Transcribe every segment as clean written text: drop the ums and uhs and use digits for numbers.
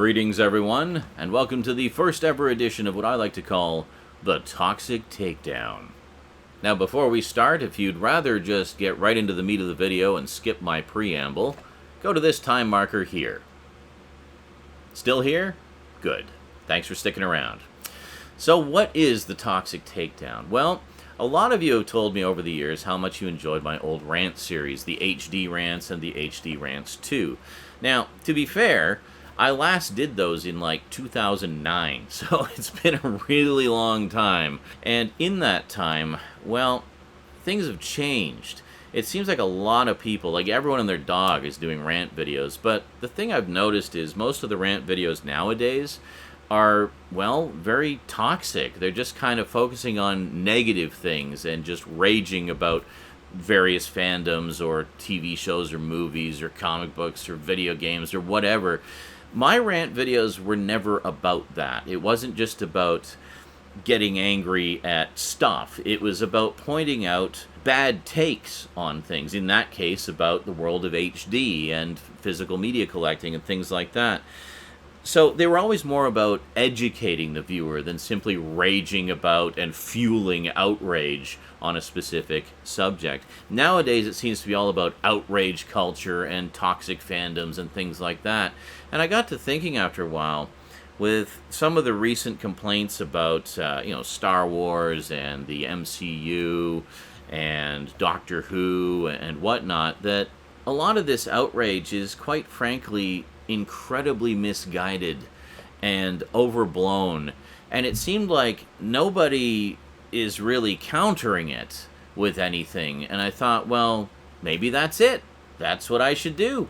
Greetings, everyone, and welcome to the first ever edition of what I like to call the Toxic Takedown. Now, before we start, if you'd rather just get right into the meat of the video and skip my preamble, go to this time marker here. Still here? Good. Thanks for sticking around. So, what is the Toxic Takedown? Well, a lot of you have told me over the years how much you enjoyed my old rant series, the HD Rants and the HD Rants 2. Now, to be fair, I last did those in like 2009, so it's been a really long time. And in that time, well, things have changed. It seems like a lot of people, like everyone and their dog, is doing rant videos, but the thing I've noticed is most of the rant videos nowadays are, well, very toxic. They're just kind of focusing on negative things and just raging about various fandoms or TV shows or movies or comic books or video games or whatever. My rant videos were never about that. It wasn't just about getting angry at stuff. It was about pointing out bad takes on things. In that case, about the world of HD and physical media collecting and things like that. So they were always more about educating the viewer than simply raging about and fueling outrage on a specific subject. Nowadays, it seems to be all about outrage culture and toxic fandoms and things like that. And I got to thinking after a while, with some of the recent complaints about, Star Wars and the MCU and Doctor Who and whatnot, that a lot of this outrage is, quite frankly, incredibly misguided and overblown, and it seemed like nobody is really countering it with anything. And I thought, well, maybe that's it. That's what I should do.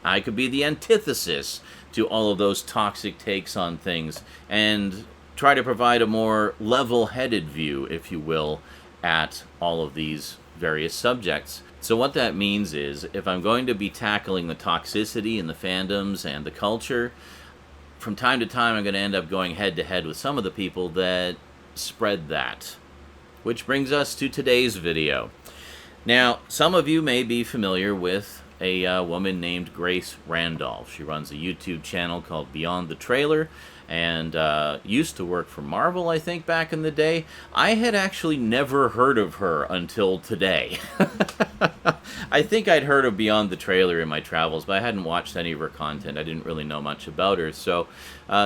I could be the antithesis to all of those toxic takes on things and try to provide a more level-headed view, if you will, at all of these various subjects. So what that means is, if I'm going to be tackling the toxicity in the fandoms and the culture, from time to time I'm going to end up going head-to-head with some of the people that spread that. Which brings us to today's video. Now, some of you may be familiar with a woman named Grace Randolph. She runs a YouTube channel called Beyond the Trailer, and used to work for Marvel, I think, back in the day. I had actually never heard of her until today. I think I'd heard of Beyond the Trailer in my travels, but I hadn't watched any of her content. I didn't really know much about her. So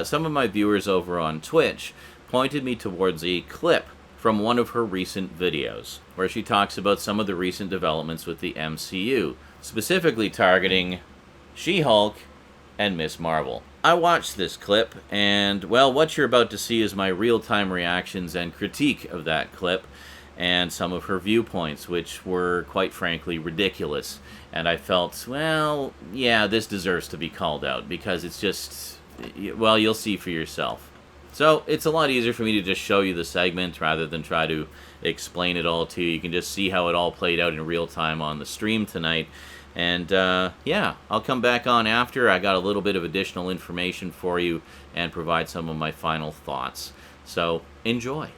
some of my viewers over on Twitch pointed me towards a clip from one of her recent videos, where she talks about some of the recent developments with the MCU, specifically targeting She-Hulk and Ms. Marvel. I watched this clip, and, well, what you're about to see is my real-time reactions and critique of that clip, and some of her viewpoints, which were, quite frankly, ridiculous. And I felt, well, yeah, this deserves to be called out, because it's just, well, you'll see for yourself. So, it's a lot easier for me to just show you the segment rather than try to explain it all to you. You can just see how it all played out in real time on the stream tonight. And, yeah, I'll come back on after. I got a little bit of additional information for you and provide some of my final thoughts. So, enjoy.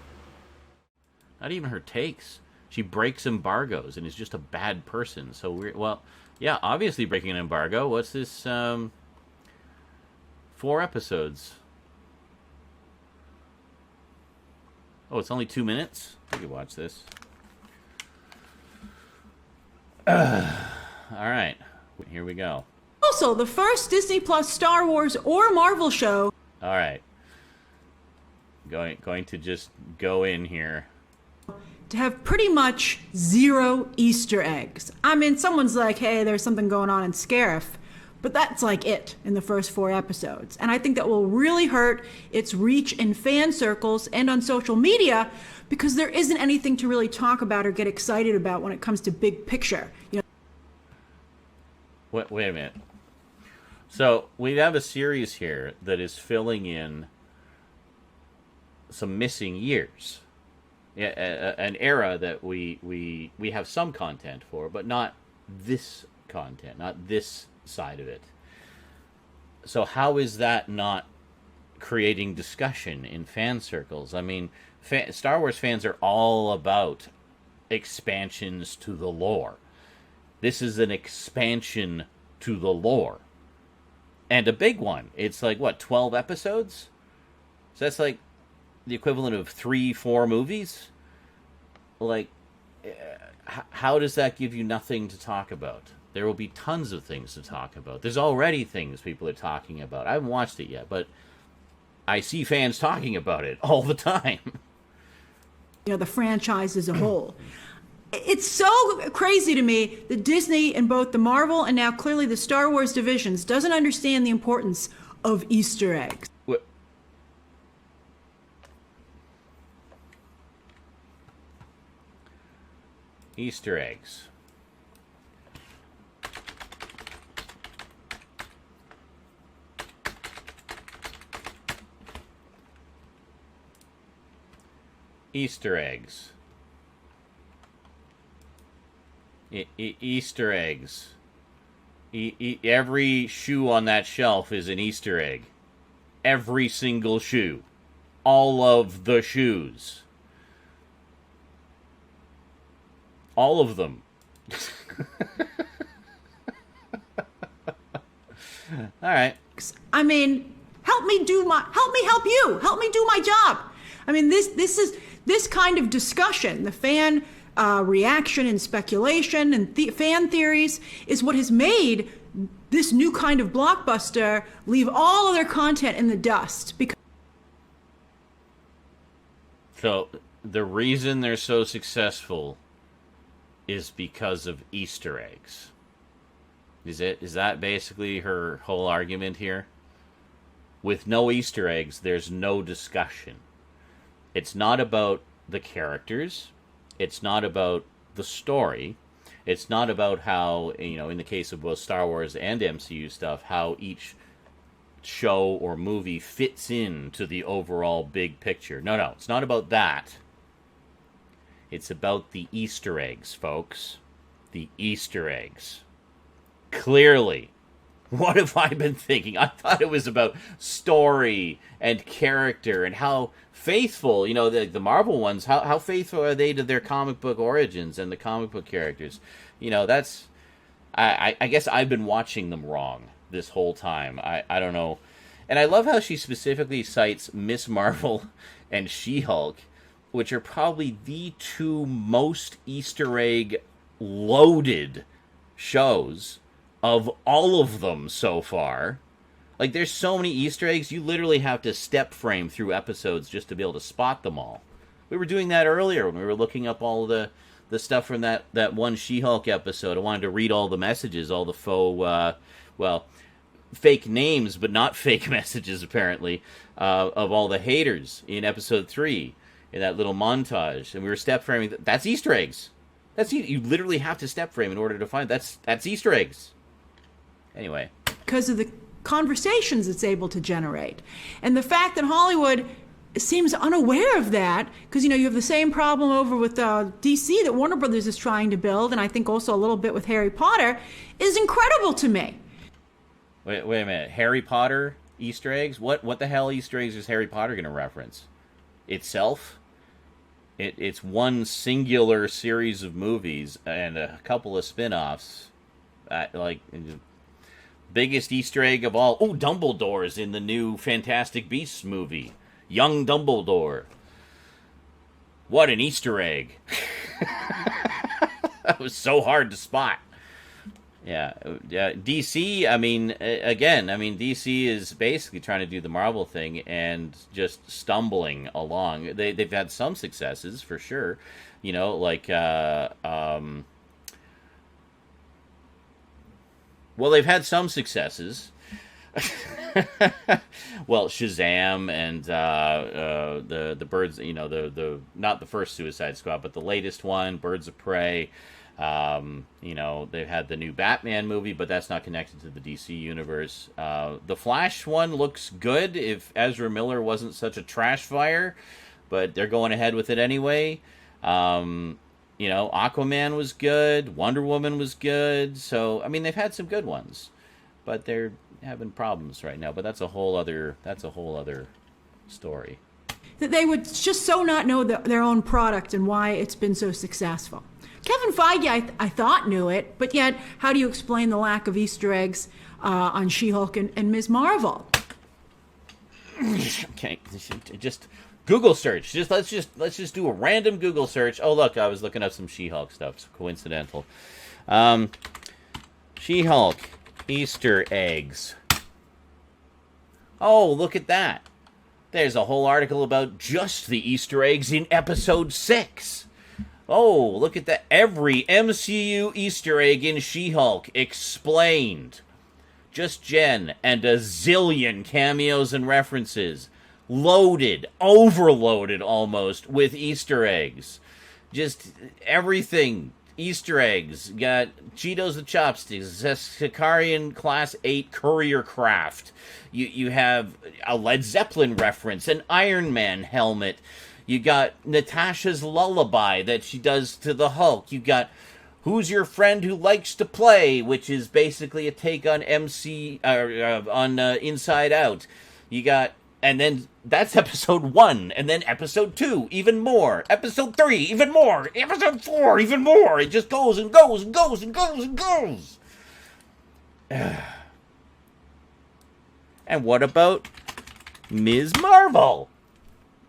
Not even her takes. She breaks embargoes and is just a bad person. So, well, yeah, obviously breaking an embargo. What's this, 4 episodes? Oh, it's only 2 minutes? I could watch this. Alright, here we go. Also, the first Disney Plus Star Wars or Marvel show. Alright. Going to just go in here. To have pretty much 0 Easter eggs. I mean, someone's like, hey, there's something going on in Scarif. But that's like it in the first 4 episodes. And I think that will really hurt its reach in fan circles and on social media, because there isn't anything to really talk about or get excited about when it comes to big picture. Wait a minute. So, we have a series here that is filling in some missing years. Yeah, an era that we have some content for, but not this content, not this side of it. So how is that not creating discussion in fan circles? I mean, Star Wars fans are all about expansions to the lore. This is an expansion to the lore. And a big one. It's like, what, 12 episodes? So that's like the equivalent of 3-4 movies? Like, how does that give you nothing to talk about? There will be tons of things to talk about. There's already things people are talking about. I haven't watched it yet, but I see fans talking about it all the time. You know, the franchise as a whole. It's so crazy to me that Disney, in both the Marvel and now clearly the Star Wars divisions, doesn't understand the importance of Easter eggs. What? Easter eggs. Easter eggs. Easter eggs. Every shoe on that shelf is an Easter egg. Every single shoe. All of the shoes. All of them. All right. I mean, help me help you. Help me do my job. I mean, this kind of discussion, the fan reaction and speculation and fan theories, is what has made this new kind of blockbuster leave all other content in the dust. So the reason they're so successful is because of Easter eggs. Is that basically her whole argument here? With no Easter eggs, there's no discussion. It's not about the characters. It's not about the story. It's not about how, in the case of both Star Wars and MCU stuff, how each show or movie fits into the overall big picture. No, it's not about that. It's about the Easter eggs, folks. The Easter eggs. Clearly. What have I been thinking? I thought it was about story and character and how faithful, the Marvel ones, how faithful are they to their comic book origins and the comic book characters? That's... I guess I've been watching them wrong this whole time. I don't know. And I love how she specifically cites Miss Marvel and She-Hulk, which are probably the two most Easter egg loaded shows of all of them so far. Like, there's so many Easter eggs, you literally have to step frame through episodes just to be able to spot them all. We were doing that earlier when we were looking up all the stuff from that one She-Hulk episode. I wanted to read all the messages, all the faux, fake names, but not fake messages, apparently, of all the haters in episode 3, in that little montage. And we were step framing. That's Easter eggs. You literally have to step frame in order to find. That's Easter eggs. Anyway. Because of the conversations it's able to generate. And the fact that Hollywood seems unaware of that, because, you have the same problem over with DC that Warner Brothers is trying to build, and I think also a little bit with Harry Potter, is incredible to me. Wait a minute. Harry Potter Easter eggs? What the hell Easter eggs is Harry Potter going to reference? Itself? It's one singular series of movies and a couple of spin-offs. Biggest Easter egg of all. Oh, Dumbledore's in the new Fantastic Beasts movie. Young Dumbledore. What an Easter egg. That was so hard to spot. Yeah, DC, DC is basically trying to do the Marvel thing and just stumbling along. They've had some successes, for sure. They've had some successes. Well, Shazam and the Birds, the not the first Suicide Squad, but the latest one, Birds of Prey. They've had the new Batman movie, but that's not connected to the DC universe. The Flash one looks good if Ezra Miller wasn't such a trash fire, but they're going ahead with it anyway. Aquaman was good, Wonder Woman was good, so they've had some good ones, but they're having problems right now. But that's a whole other story. That they would just so not know their own product and why it's been so successful. Kevin Feige, I thought knew it, but yet, how do you explain the lack of Easter eggs on She-Hulk and Ms. Marvel? Okay, just Google search. Let's just do a random Google search. Oh, look, I was looking up some She-Hulk stuff. It's coincidental. She-Hulk Easter eggs. Oh, look at that. There's a whole article about just the Easter eggs in episode 6. Oh, look at that. Every MCU Easter egg in She-Hulk explained. Just Jen and a zillion cameos and references. Loaded, overloaded almost, with Easter eggs. Just everything. Easter eggs. Got Cheetos the Chopsticks, Sicarian Class 8 Courier Craft. You have a Led Zeppelin reference, an Iron Man helmet. You got Natasha's lullaby that she does to the Hulk. You got Who's Your Friend Who Likes to Play, which is basically a take on Inside Out. You got, and then that's episode 1, and then episode 2, even more. Episode 3, even more. Episode 4, even more. It just goes and goes and goes and goes and goes. And what about Ms. Marvel?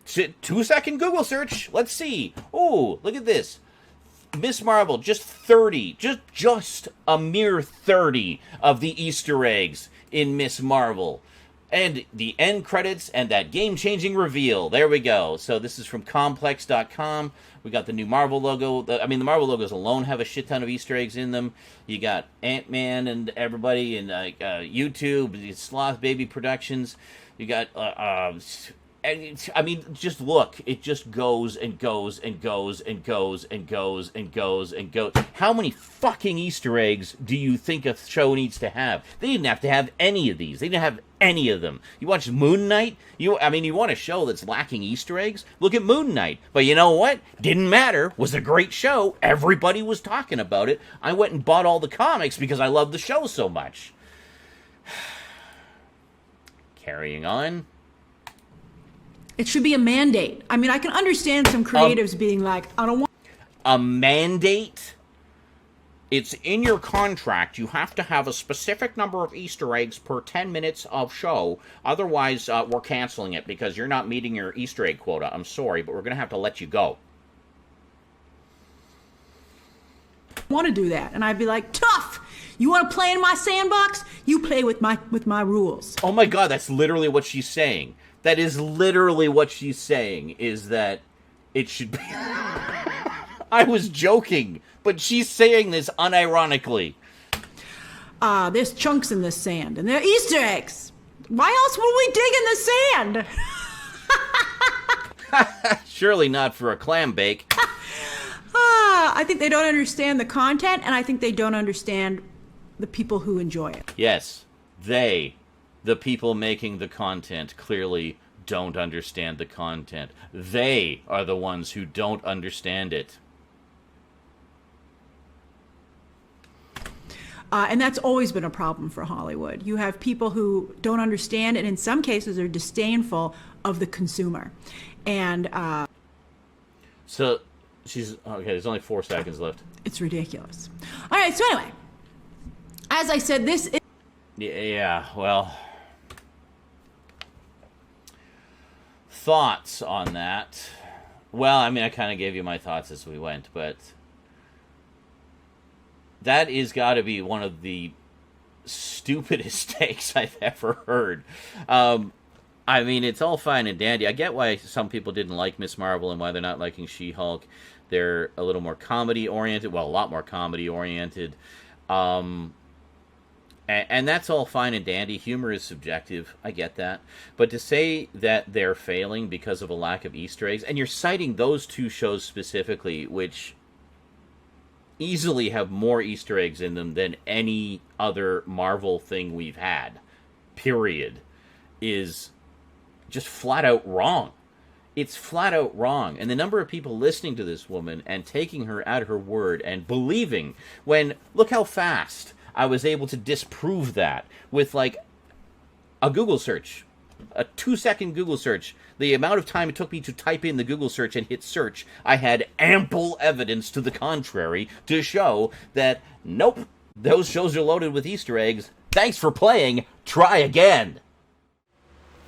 2-second Google search. Let's see. Oh, look at this. Miss Marvel, just 30, just a mere 30 of the Easter eggs in Miss Marvel. And the end credits and that game-changing reveal. There we go. So this is from Complex.com. We got the new Marvel logo. The Marvel logos alone have a shit ton of Easter eggs in them. You got Ant-Man and everybody in YouTube, Sloth Baby Productions. You got, just look. It just goes and goes and goes and goes and goes and goes and goes. How many fucking Easter eggs do you think a show needs to have? They didn't have to have any of these. They didn't have any of them. You watch Moon Knight? You want a show that's lacking Easter eggs? Look at Moon Knight. But you know what? Didn't matter. It was a great show. Everybody was talking about it. I went and bought all the comics because I love the show so much. Carrying on. It should be a mandate. I mean, I can understand some creatives being like, I don't want a mandate. It's in your contract. You have to have a specific number of Easter eggs per 10 minutes of show. Otherwise, we're canceling it because you're not meeting your Easter egg quota. I'm sorry, but we're going to have to let you go. want to do that. And I'd be like, tough. You want to play in my sandbox? You play with my rules. Oh my God, that's literally what she's saying. That is literally what she's saying, is that it should be... I was joking, but she's saying this unironically. There's chunks in the sand, and they're Easter eggs. Why else would we dig in the sand? Surely not for a clam bake. I think they don't understand the content, and I think they don't understand the people who enjoy it. Yes, they, the people making the content, clearly don't understand the content. They are the ones who don't understand it. And that's always been a problem for Hollywood. You have people who don't understand, and in some cases are disdainful of the consumer. And so she's okay. There's only 4 seconds left. It's ridiculous. All right. So anyway, as I said, this is... Yeah. Well, thoughts on that? Well, I mean, I kind of gave you my thoughts as we went, but that is got to be one of the stupidest takes I've ever heard. I mean, it's all fine and dandy. I get why some people didn't like Miss Marvel and why they're not liking She-Hulk. They're a little more comedy-oriented. Well, a lot more comedy-oriented. And that's all fine and dandy. Humor is subjective. I get that. But to say that they're failing because of a lack of Easter eggs, and you're citing those two shows specifically, which easily have more Easter eggs in them than any other Marvel thing we've had, period, is just flat out wrong. It's flat out wrong. And the number of people listening to this woman and taking her at her word and believing, when, look how fast I was able to disprove that with like a Google search. a 2-second Google search, the amount of time it took me to type in the Google search and hit search, I had ample evidence to the contrary to show that, nope, those shows are loaded with Easter eggs. Thanks for playing. Try again.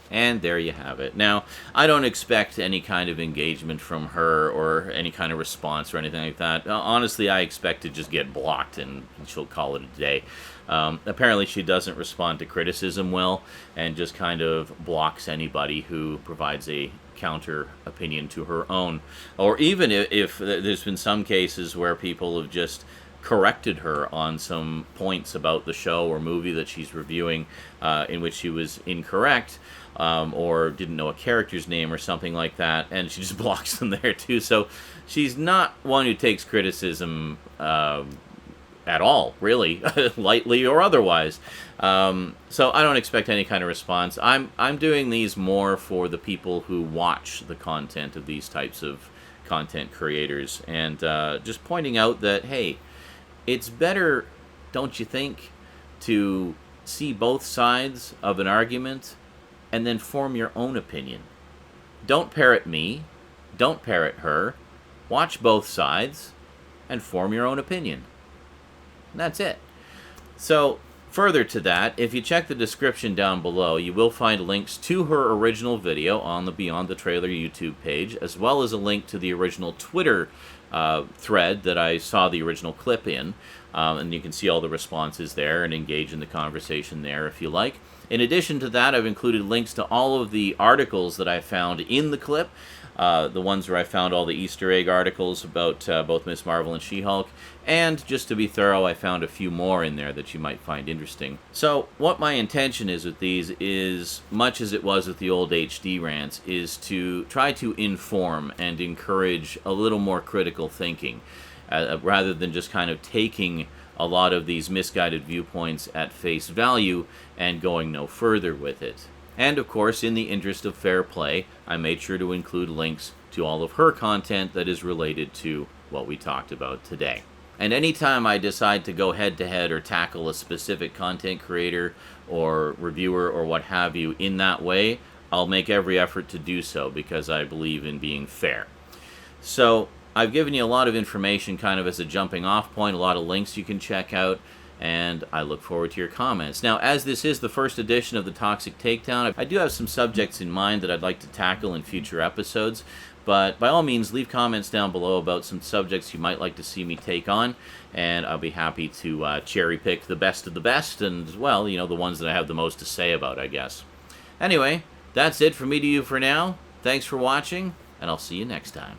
And there you have it. Now, I don't expect any kind of engagement from her or any kind of response or anything like that. Honestly, I expect to just get blocked and she'll call it a day. Apparently, she doesn't respond to criticism well and just kind of blocks anybody who provides a counter opinion to her own. Or even if there's been some cases where people have just corrected her on some points about the show or movie that she's reviewing in which she was incorrect, or didn't know a character's name or something like that, and she just blocks them there too. So she's not one who takes criticism at all, really, lightly or otherwise. So I don't expect any kind of response. I'm doing these more for the people who watch the content of these types of content creators, and just pointing out that, hey, it's better, don't you think, to see both sides of an argument and then form your own opinion. Don't parrot me, don't parrot her, watch both sides and form your own opinion. And that's it. So, further to that, if you check the description down below, you will find links to her original video on the Beyond the Trailer YouTube page, as well as a link to the original Twitter thread that I saw the original clip in, and you can see all the responses there and engage in the conversation there if you like. In addition to that, I've included links to all of the articles that I found in the clip, the ones where I found all the Easter egg articles about both Ms. Marvel and She-Hulk, and just to be thorough, I found a few more in there that you might find interesting. So what my intention is with these is, much as it was with the old HD rants, is to try to inform and encourage a little more critical thinking, rather than just kind of taking a lot of these misguided viewpoints at face value and going no further with it. And of course, in the interest of fair play, I made sure to include links to all of her content that is related to what we talked about today. And anytime I decide to go head-to-head or tackle a specific content creator or reviewer or what have you in that way, I'll make every effort to do so because I believe in being fair. So I've given you a lot of information kind of as a jumping off point, a lot of links you can check out, and I look forward to your comments. Now, as this is the first edition of the Toxic Takedown, I do have some subjects in mind that I'd like to tackle in future episodes, but by all means, leave comments down below about some subjects you might like to see me take on, and I'll be happy to cherry pick the best of the best, and, well, you know, the ones that I have the most to say about, I guess. Anyway, that's it from me to you for now. Thanks for watching, and I'll see you next time.